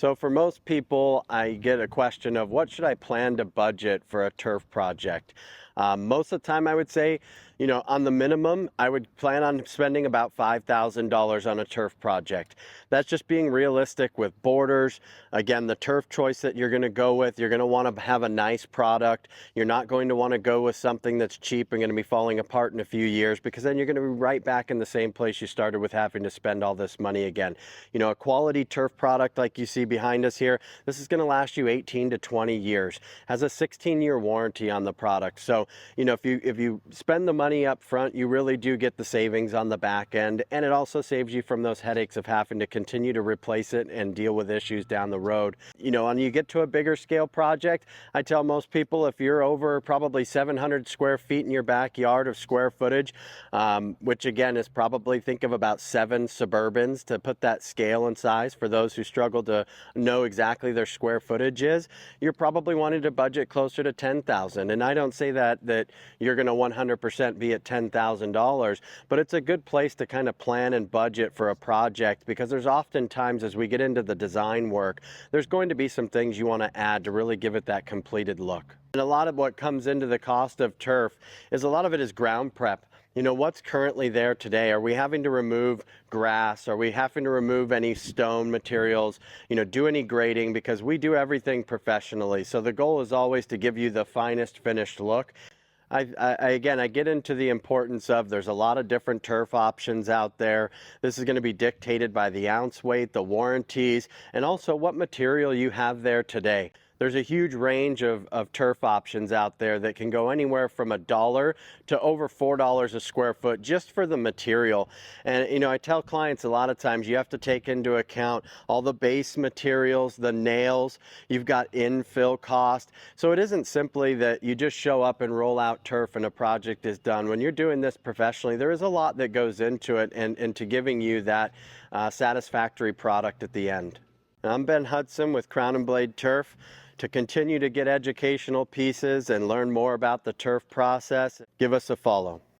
So for most people, I get a question of what should I plan to budget for a turf project? Most of the time I would say, on the minimum, I would plan on spending about $5,000 on a turf project. That's just being realistic with borders. Again, the turf choice that you're going to go with, you're going to want to have a nice product. You're not going to want to go with something that's cheap and going to be falling apart in a few years, because then you're going to be right back in the same place you started with, having to spend all this money again. A quality turf product like you see behind us here, this is going to last you 18 to 20 years. Has a 16-year warranty on the product. So, if you spend the money up front, you really do get the savings on the back end, and it also saves you from those headaches of having to continue to replace it and deal with issues down the road. And you get to a bigger scale project, I tell most people, if you're over probably 700 square feet in your backyard of square footage, which again is probably, think of about 7 Suburbans to put that scale and size for those who struggle to know exactly their square footage is, you're probably wanting to budget closer to $10,000. And I don't say that you're going to 100% be at $10,000, but it's a good place to kind of plan and budget for a project, because there's often times as we get into the design work, there's going to be some things you want to add to really give it that completed look. And a lot of what comes into the cost of turf is, a lot of it is ground prep. What's currently there today? Are we having to remove grass? Are we having to remove any stone materials? Do any grading? Because we do everything professionally. So the goal is always to give you the finest finished look. I get into the importance of, there's a lot of different turf options out there. This is going to be dictated by the ounce weight, the warranties, and also what material you have there today. There's a huge range of turf options out there that can go anywhere from $1 to over $4 a square foot just for the material. And I tell clients a lot of times you have to take into account all the base materials, the nails, you've got infill cost. So it isn't simply that you just show up and roll out turf and a project is done. When you're doing this professionally, there is a lot that goes into it and to giving you that satisfactory product at the end. I'm Ben Hudson with Crown and Blade Turf. To continue to get educational pieces and learn more about the turf process, give us a follow.